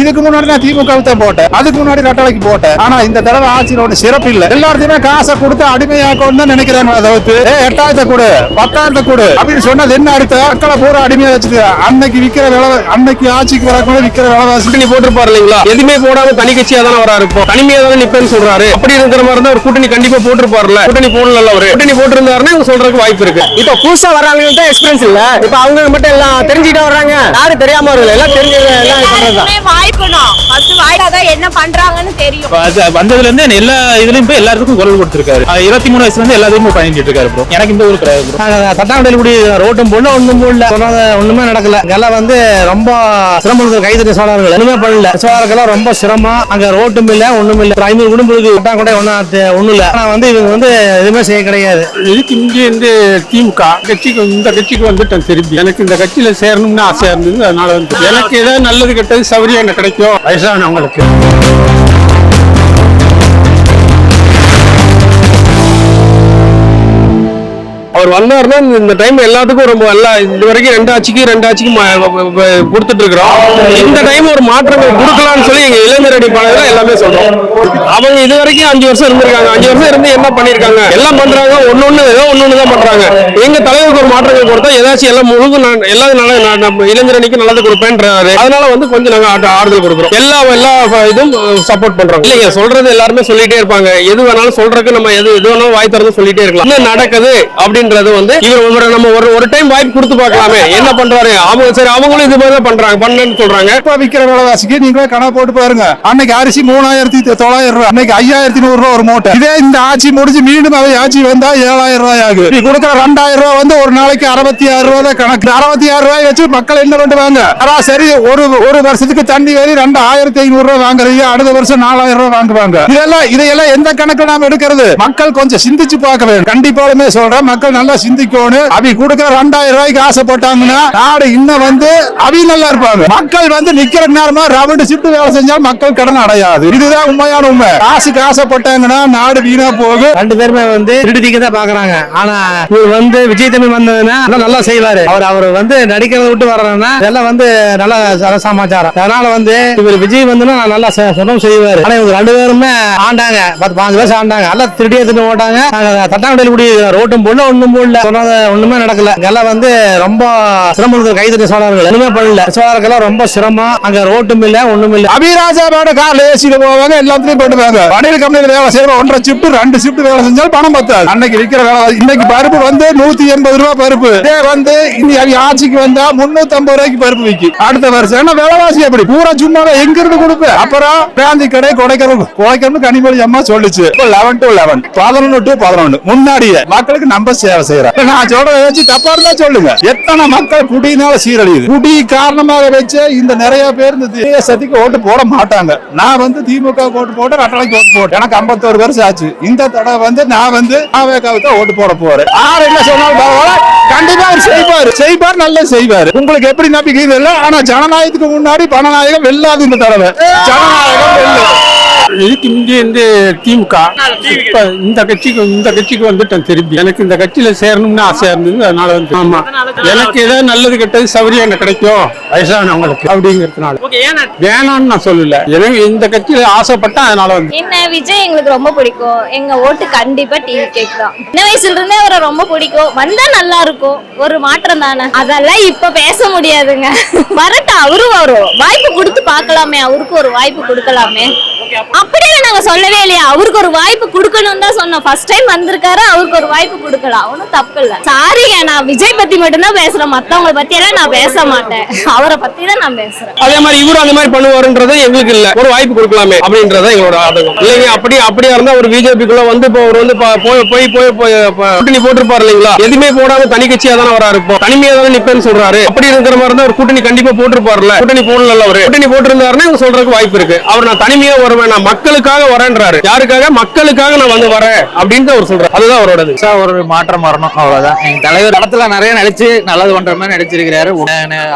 இதுக்கு முன்னாடி நான் திமுக தான் போட்டேன், அதுக்கு முன்னாடி ரெட்டலைக்கு போட்டேன். ஆனா இந்த தடவை ஆட்சியோட சிறப்பு இல்ல. எல்லாத்தையுமே காசை கொடுத்து அடிமையாக்கணும் தான் நினைக்கிறாங்க. அதாவது 8,000 கொடு 10,000 கொடு அப்படின்னு சொன்னது என்ன அடுத்த மக்களை பூரா அடிமையா வச்சுட்டு அன்னைக்கு விக்கிற விலை, அன்னைக்கு ஆட்சிக்கு வரக்கூட விக்கிற விலைவாசி நீ போட்டுருப்பாரு இல்லைங்களா? எதுவுமே போடாம தனி கட்சியா தானே வரா இருப்போம், தனிமையா தானே நிப்பேன்னு சொல்றாரு. அப்படி இருக்கிற மாதிரி இருந்தா ஒரு கூட்டணி கண்டிப்பா போட்டுருப்பாருல. கூட்டணி போடல, ஒரு கூட்டணி போட்டிருந்தாருன்னா இவங்க சொல்றதுக்கு வாய்ப்பு இருக்கு. இப்ப புதுசா வர்றவங்களுக்கு தான் எக்ஸ்பீரியன்ஸ் இல்ல. இப்ப அவங்க மட்டும் எல்லாம் தெரிஞ்சுக்கிட்டு வர்றாங்க, யாரும் தெரியாம வரல, எல்லாம் தெரிஞ்சு எல்லாம் பண்றதுதான். வாய்க்கணும், ஃபர்ஸ்ட் வாய்க்காதான் என்ன பண்றாங்கன்னு தெரியும். வந்ததுல இருந்து எல்லா இதுலயும் போய் எல்லாருக்கும் குரல் கொடுத்திருக்காரு. 23 வயசுல இருந்து எல்லாத்தையும் பண்ணிட்டு இருக்காரு ப்ரோ. எனக்கு இந்த ஊர் கிடையாது ப்ரோ. தட்டாங்குடியில் கூடி ரோட்டும் போடல, ஒண்ணும் போடல, சொன்னது ஒண்ணுமே நடக்கல. எல்லாம் ரொம்ப சிரமம், கைத்தறி சோழர்கள் ஒண்ணுமே பண்ணல. சோழர்கள்லாம் ரொம்ப சிரமம். அங்க ரோட்டும் இல்ல, ஒண்ணும் இல்ல. 500 குடும்பத்துக்கு தட்டாங்குடி ஒண்ணும் இல்ல. ஆனா இவங்க எதுவுமே செய்ய கிடையாது. இதுக்கு இங்கே திமுக கட்சிக்கு இந்த கட்சிக்கு வந்துட்டேன் திரும்பி. எனக்கு இந்த கட்சியில சேரணும்னு ஆசையா இருந்தது. அதனால வந்து எனக்கு ஏதாவது நல்லது கெட்டது சௌகரியம் எனக்கு கிடைக்கும். வயசானவங்களுக்கு அவர் வந்தாருன்னா இந்த டைம் எல்லாத்துக்கும் ரொம்ப எல்லாம் இது வரைக்கும் ரெண்டு ஆட்சிக்கு கொடுத்துட்டு இருக்கிறோம். இந்த டைம் ஒரு மாற்றங்கள் கொடுக்கலாம்னு சொல்லி எங்க இளைஞர் அடிப்படையில எல்லாமே சொல்றோம். அவங்க இது வரைக்கும் 5 வருஷம் இருந்திருக்காங்க. 5 வருஷம் இருந்து என்ன பண்ணிருக்காங்க? எல்லாம் பண்றாங்க, ஒன்னொன்னு தான் பண்றாங்க. எங்க தலைவருக்கு ஒரு மாற்றங்கள் கொடுத்தா ஏதாச்சும் எல்லாம் முழுக்க எல்லாரும் நம்ம இளைஞர் அணிக்கு நல்லது கொடுப்பேன்றாரு. அதனால வந்து கொஞ்சம் நாங்க ஆறுதல் கொடுக்குறோம். எல்லா இதுவும் சப்போர்ட் பண்றோம். இல்லைங்க, சொல்றது எல்லாருமே சொல்லிட்டே இருப்பாங்க. எது வேணாலும் சொல்றதுக்கு நம்ம எது வேணாலும் வாய் திறந்து சொல்லிட்டே இருக்கலாம். என்ன நடக்குது அப்படின்னு வந்து இவர் நம்ம ஒரு டைம் வாய்ப்பு கொடுத்து பார்க்கலாமே, என்ன பண்றாரு அவங்க. சரி, அவங்களும் இது மாதிரி பண்றாங்க, பண்ணலன்னு சொல்றாங்க. விக்கிற விலைவாசிக்கு நீங்களே கணக்கு போட்டு பாருங்க. அன்னைக்கு அரிசி 3,900 ரூபாய், அன்னைக்கு 5,100 ரூபாய் ஒரு மூட்டை. இதே இந்த ஆட்சி முடிஞ்சு மீண்டும் அதே ஆட்சி வந்தா 7,000 ரூபாய் ஆகும். நீ கொடுக்குற 2,000 ரூபாய் வந்து ஒரு நாளைக்கு 66 ரூபாய் தான் கணக்கு. 66 ரூபாய் வச்சு மக்கள் என்ன பண்ணுவாங்க? சரி, ஒரு வருஷத்துக்கு தண்ணி வேறி 2,500 ரூபாய் வாங்குறீங்க, அடுத்த வருஷம் 4,000 ரூபாய் வாங்குவாங்க. இதையெல்லாம் எந்த கணக்கு நாம எடுக்கிறது? மக்கள் கொஞ்சம் சிந்திச்சு பார்க்க வேண்டும். கண்டிப்பாலுமே சொல்றேன், மக்கள் நல்லா சிந்திக்கணும். அவி கொடுக்கிற 2,000 ரூபாய்க்கு ஆசைப்பட்டாங்கன்னா நாடு இன்னும் அவி நல்லா இருப்பாங்க. மக்கள் நிக்கிற நேரமா ரவுண்டு ஷிஃப்ட் வேலை செஞ்சால் மக்கள் கடன் அடையாது. இதுதான் உண்மையான உண்மை. காசுக்கு ஆசைப்பட்டாங்கன்னா நாடு வீணா போகும். 2 பேருமே திருடிக்க தான் பாக்குறாங்க. ஆனா இவர் விஜய் தமிழ் வந்ததுன்னா நல்லா செய்வாரு. அவர் நடிக்கிறத விட்டு வர்றதுன்னா இதெல்லாம் நல்ல சமாச்சாரம். அதனால இவர் விஜய் நல்லா சொன்ன செய்வாரு. ஆனா இவங்க 2 பேருமே ஆண்டாங்க, 10-15 வருஷம் ஆண்டாங்க. நல்லா திருடியே தின்னு ஓட்டாங்க. தட்டாங்குடியில் கூடி ரோட்டும் போடல, ஒண்ணும் போடல, சொன்னது ஒண்ணுமே நடக்கல. எல்லாம் ரொம்ப சிரமம், கைத்தறி சோழர்கள் ஒண்ணுமே பண்ணல. சோழர்கள் ரொம்ப சிரமம். அங்க ரோட்டும் இல்ல, ஒண்ணும் இல்ல. அபிராஜாவோட கார்ல ஏசியில போவாங்க, எல்லாத்தையும் பண்ணுவாங்க. வணிக கம்பெனியில வேலை செய்யற 1.5 ஷிஃப்ட் 2 ஷிஃப்ட் வேலை செஞ்சால் பணம் பத்தாது. அன்னைக்கு விக்கிற வேலை. இன்னைக்கு பருப்பு 180 ரூபாய் பருப்பு. இதே ஆட்சிக்கு வந்தா 350 ரூபாய்க்கு பருப்பு விக்கி. அடுத்த வருஷம் விலைவாசி எப்படி பூரா சும்மாவே எங்க இருந்து கொடுப்ப? அப்புறம் பிராந்தி கடை கொடைக்கணும் கனிமொழி அம்மா சொல்லிச்சு 11 to 11 11 to 11 முன்னாடியே மக்களுக்கு நம்ம சேவை செய்யறோம். நான் சொல்றத வச்சு தப்பா இருந்தா சொல்லுங்க. எத்தனை மக்கள் குடியினால சீரழியுது. குடி காரணமாக வச்சு இந்த நிறைய பேர் இந்த தேசத்துக்கு ஓட்டு போட மாட்டாங்க. நான் திமுக ஓட்டு போட்டு ரெட்டலைக்கு ஓட்டு போட்டேன். எனக்கு 51 வருஷம் ஆச்சு. இந்த தடவை நான் AVKவுக்கு ஓட்டு போட போறேன். யார் என்ன சொன்னாலும் பரவாயில்ல, கண்டிப்பா செய்வார், நல்லா செய்வார். உங்களுக்கு எப்படி நம்பிக்கை இல்லை? ஆனா ஜனநாயகத்துக்கு முன்னாடி பணநாயகம் வெல்லாது. இந்த தடவை ஜனநாயகம் வெல்லும். இதுக்கு இங்கே திமுக இந்த கட்சிக்கு வந்துட்டேன் திரும்பி. எனக்கு இந்த கட்சியில சேரணும்னு ஆசையா இருந்தது. அதனால வந்து ஆமா, எனக்கு ஏதாவது நல்லது கெட்டது சௌகரியம் எனக்கு கிடைக்கும் வயசானவங்களுக்கு அப்படிங்கிறதுனால வேணாம்னு நான் சொல்லல. எனக்கு இந்த கட்சியில ஆசைப்பட்டேன். அதனால என்ன விஜய் எங்களுக்கு ரொம்ப பிடிக்கும். எங்க ஓட்டு கண்டிப்பா டிவி கேட்கலாம். சின்ன வயசுல இருந்தே அவரை ரொம்ப பிடிக்கும். வந்தா நல்லா இருக்கும், ஒரு மாற்றம் தானே. அதெல்லாம் இப்ப பேச முடியாதுங்க. வரட்டும், அவரும் வரும். வாய்ப்பு கொடுத்து பார்க்கலாமே, அவருக்கு ஒரு வாய்ப்பு கொடுக்கலாமே. அப்படியே நாங்க சொல்லவே இல்லையா, அவருக்கு ஒரு வாய்ப்பு கொடுக்கணும் தான் சொன்னோம். ஃபர்ஸ்ட் டைம் வந்திருக்காரு, அவருக்கு ஒரு வாய்ப்பு கொடுக்கலாம், ஒன்னும் தப்பு இல்ல. சாரிங்க, நான் விஜய் பத்தி மட்டும் தான் பேசுறேன், மத்தவங்க பத்தி எல்லாம் நான் பேச மாட்டேன். அவரை பத்தி தான் நான் பேசுறேன். அதே மாதிரி இவரும் அந்த மாதிரி பண்ணுவாருன்றது எங்களுக்கு இல்ல. ஒரு வாய்ப்பு கொடுக்கலாமே அப்படின்றத எங்களோட ஆதங்கம். இல்லைங்க, அப்படியா இருந்தா ஒரு பிஜேபிக்குள்ள கூட்டணி போட்டிருப்பாரு இல்லைங்களா? எதுவுமே போடாம தனி கட்சியா தானே வரா இருப்போம், தனிமையா தானே நிப்பேன்னு சொல்றாரு. அப்படி இருக்கிற மாதிரி இருந்தா ஒரு கூட்டணி கண்டிப்பா போட்டிருப்பாருல. கூட்டணி போடல, அவரு கூட்டணி போட்டிருந்தாருன்னா இவங்க சொல்றதுக்கு வாய்ப்பு இருக்கு. அவர் நான் தனிமையா வருவேன், நான் மக்களுக்காக வரேன்றாரு. யாருக்காக? மக்களுக்காக நான் வந்து வரேன் அப்படின்னு அவர் சொல்றாரு. அதுதான் அவரோடது. ஒரு மாற்றம் வரணும், அவ்வளவுதான். எங்க தலைவர் படத்துல நிறைய நடிச்சு நல்லது பண்ற மாதிரி நடிச்சிருக்காரு.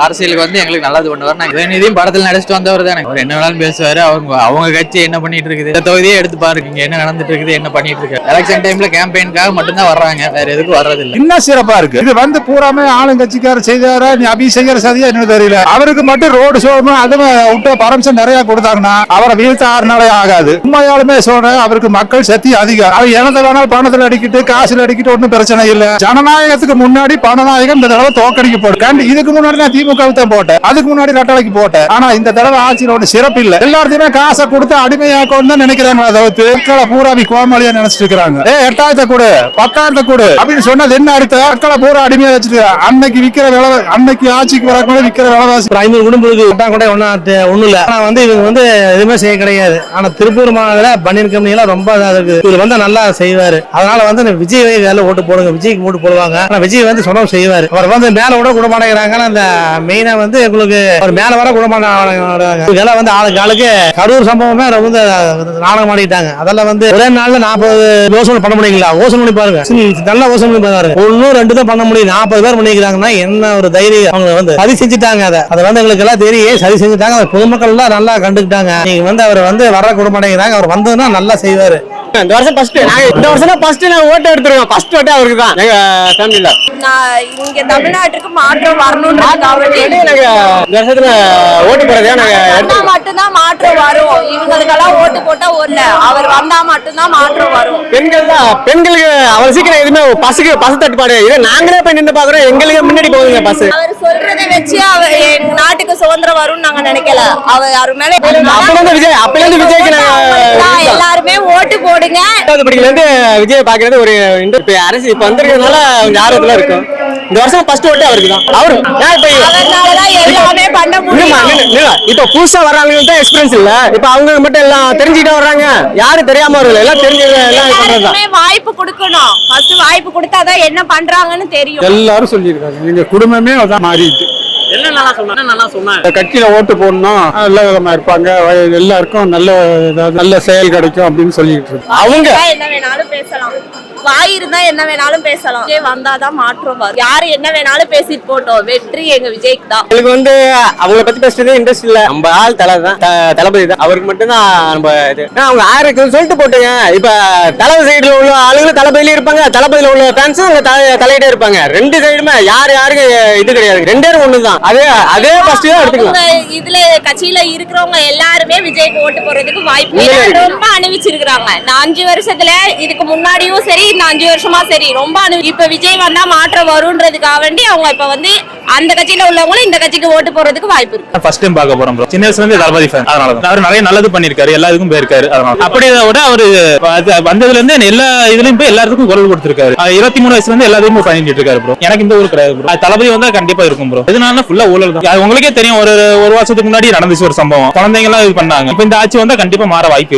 அரசியலுக்கு வந்து எங்களுக்கு நல்லது பண்ணுவார். நான் உதயநிதியும் படத்துல நடிச்சுட்டு வந்தவர் தானே. அவர் என்ன வேணாலும் பேசுவாரு. அவங்க கட்சி என்ன பண்ணிட்டு இருக்குது, இந்த தொகுதியே எடுத்து பாருங்க, இங்க என்ன நடந்துட்டு இருக்குது, என்ன பண்ணிட்டு இருக்கு. எலெக்ஷன் டைம்ல கேம்பெயின்காக மட்டும்தான் வர்றாங்க, வேற எதுக்கும் வர்றது இல்லை. இன்னும் சிறப்பா இருக்கு. இது வந்து பூராமே ஆளுங்கட்சிக்காரர் செய்தாரா நீ அபிஷேகர் சதியா என்ன தெரியல. அவருக்கு மட்டும் ரோடு ஷோ அதுவும் விட்டு பர்மிஷன் நிறைய கொடுத்தாங்கன்னா அவரை வீழ்த்த 6 நாளே ஆகாது. உண்மையாலுமே சொல்றேன், அவருக்கு மக்கள் சக்தி அதிகம். அவர் எனத்தை வேணாலும் பணத்துல அடிக்கிட்டு காசுல அடிக்கிட்டு ஒன்னும் பிரச்சனை இல்ல. ஜனநாயகத்துக்கு முன்னாடி பணநாயகம் இந்த தடவை தோக்கடிக்கப்படும். இதுக்கு முன்னாடி நான் திமுக தான் போட்டேன், அதுக்கு முன்னாடி ரெட்டலைக்கு போட்டேன். ஆனா இந்த தடவை ஆட்சியில் ஒண்ணு சிறப்பு இல்ல. எல்லாத்தையுமே காசை கொடுத்து அடிமையாக்கணும் தான் நினைக்கிறாங்க. அதாவது மக்களை பூராவி கோமாளியா நினைச்சிட்டு இருக்காங்க. 8000 கொடு 10,000 கொடு அப்படின்னு சொன்னது என்ன அர்த்தம்? மக்களை பூரா அடிமையா வச்சுட்டு அன்னைக்கு விக்கிற விலை, அன்னைக்கு ஆட்சிக்கு வரக்கூட விக்கிற விலைவாசி 500 குடும்பத்துக்கு கூட ஒண்ணும் இல்ல. ஆனா வந்து இவங்க வந்து எதுவுமே செய்ய கிடையாது. ஆனா திருப்பூர் மாநகர பனியன் கம்பெனி எல்லாம் ரொம்ப இருக்கு. இவர் வந்து நல்லா செய்வாரு. அதனால வந்து விஜய் வேலை ஓட்டு போடுங்க, விஜய்க்கு ஓட்டு போடுவாங்க. ஆனா விஜய் வந்து சொன்னது செய்வாரு. அவர் வந்து மேல விட குடமாட்டேங்கிறாங்க. அந்த மெயினா வந்து உங்களுக்கு அவர் மேல வர குடமாட்டாங்க. இதெல்லாம் வந்து ஆளுக்கு கரூர் சம்பவமே ரொம்ப நாடகம் ஆடிட்டாங்க. அதெல்லாம் வந்து ஒரே நாள்ல 40 யோசனை பண்ண முடியுங்களா? யோசனை பண்ணி பாருங்க, நல்லா யோசனை பண்ணி பாருங்க. 1-2 தான் பண்ண முடியும். 40 பேர் பண்ணிக்கிறாங்கன்னா என்ன ஒரு தைரியம். அவங்க வந்து சதி செஞ்சுட்டாங்க. அதை வந்து எங்களுக்கு எல்லாம் தெரியும், சதி செஞ்சுட்டாங்க. பொதுமக்கள் எல்லாம் நல்லா கண்டுக்கிட்டாங்க. நீங்க வந்து அவர் வந்து வர குடமாட்டேங்கிறாங்க. அவர் வந்ததுன்னா நல்லா செய்வாரு. இந்த வருஷம் ஃபர்ஸ்ட் நான் ஓட்டு எடுத்துருவேன். ஃபர்ஸ்ட் ஓட்டு அவருக்கு தான். எங்க ஃபேமிலில நான் இங்க தமிழ்நாட்டுக்கு மாற்றம் வரணும்ன்றதுக்காக இந்த வருஷத்துல ஓட்டு போடுறதே நாங்க மட்டும்தான் மாற்றம் வரும். இவங்களுக்கெல்லாம் ஓட்டு போட்டா ஒண்ணு, அவர் வந்தா மட்டும்தான் மாற்றம் வரும். பெண்களுக்கு அவ்வளவு சீக்கிரம் எதுவுமே பசு தட்டுப்பாடு. இதை நாங்களே போய் நின்று பாக்குறோம். எங்களுக்கு முன்னாடி போகுதுங்க பஸ். அவர் சொல்றதை வச்சு அவர் எங்க நாட்டுக்கு சுதந்திரம் வரும்னு நாங்க நினைக்கல. அவர் மேல விஜய்க்கு எல்லாருமே ஓட்டு போடுங்க. விஜய் பாக்குறது ஒரு அரசு இப்ப வந்திருக்கிறதுனால ஆர்வத்துல இருக்கும். இந்த வருஷம் ஃபர்ஸ்ட் ஓட்டு அவருக்கு தான். அவர்னாலதான் எல்லாமே பண்ண முடியும். இப்ப புதுசா வர்றாங்க எக்ஸ்பீரியன்ஸ் இல்ல. இப்ப அவங்க மட்டும் எல்லாம் தெரிஞ்சுக்கிட்டே வர்றாங்க. யாரும் தெரியாம வரல, எல்லாம் தெரிஞ்சு எல்லாருக்குமே வாய்ப்பு கொடுக்கணும். ஃபர்ஸ்ட் வாய்ப்பு கொடுத்தாதான் என்ன பண்றாங்கன்னு தெரியும். எல்லாரும் சொல்லியிருக்காங்க. எங்க குடும்பமே அதான் மாறிட்டு. கட்சியில ஓட்டு போடணும், நல்ல விதமா இருப்பாங்க, எல்லாருக்கும் நல்ல செயல் கிடைக்கும் அப்படின்னு சொல்லிட்டு இருக்கு. அவங்க என்ன வேணாலும் பேசலாம், வாய் இருந்தா என்ன வேணாலும் பேசலாம். விஜய் வந்தாதான் மாற்றம் வரும். யாரு என்ன வேணாலும் பேசிட்டு போட்டோம், வெற்றி எங்க விஜய்க்கு தான். எனக்கு வந்து அவங்கள பத்தி பேசுறது இன்ட்ரெஸ்ட் இல்ல. நம்ம ஆள் தளபதி தான். அவருக்கு மட்டும் தான் நம்ம இது. அவங்க யாருக்கு சொல்லிட்டு போட்டுங்க. இப்ப தளபதி சைடுல உள்ள ஆளுங்களும் தளபதியில இருப்பாங்க, தளபதியில உள்ள ஃபேன்ஸும் தலையிட்டே இருப்பாங்க. 2 சைடுமே யாருக்கு இது கிடையாது. 2 பேரும் ஒண்ணுதான். அதே ஃபர்ஸ்ட் தான் எடுத்துக்கலாம். இதுல கட்சியில இருக்கிறவங்க எல்லாருமே விஜய்க்கு ஓட்டு போறதுக்கு வாய்ப்பு ரொம்ப அனுபவிச்சிருக்காங்க. நான் 5 வருஷத்துல இதுக்கு முன்னாடியும் சரி, இந்த 5 வருஷமா சரி ரொம்ப இப்ப விஜய் வந்தா மாற்றம் வரும்ன்றதுக்காக வேண்டி அவங்க இப்ப வந்து அந்த கட்சியில உள்ளவங்களும் இந்த கட்சிக்கு ஓட்டு போறதுக்கு வாய்ப்பு இருக்கு. ஃபர்ஸ்ட் டைம் பார்க்க போறோம் ப்ரோ. சின்ன வயசுல இருந்து தளபதி ஃபேன். அதனால தான் அவர் நிறைய நல்லது பண்ணிருக்காரு, எல்லாருக்கும் போயிருக்காரு. அதனால அப்படியே விட அவரு வந்ததுல இருந்து எல்லா இதுலயும் போய் எல்லாருக்கும் குரல் கொடுத்திருக்காரு. 23 வயசுல இருந்து எல்லாத்தையும் பண்ணிட்டு இருக்காரு ப்ரோ. எனக்கு இந்த ஊர் கிடையாது ப்ரோ. தளபதி வந்தா கண்டிப்பா இருக்கும் ப்ரோ. இதனால ஃபுல்லா ஊழல் தான். உங்களுக்கே தெரியும், ஒரு வருஷத்துக்கு முன்னாடி நடந்துச்சு ஒரு சம்பவம். குழந்தைங்க எல்லாம் இது பண்ணாங்க. இப்ப இந்த ஆட்சி வந்தா கண்டிப்பா மாற வாய்ப்பு.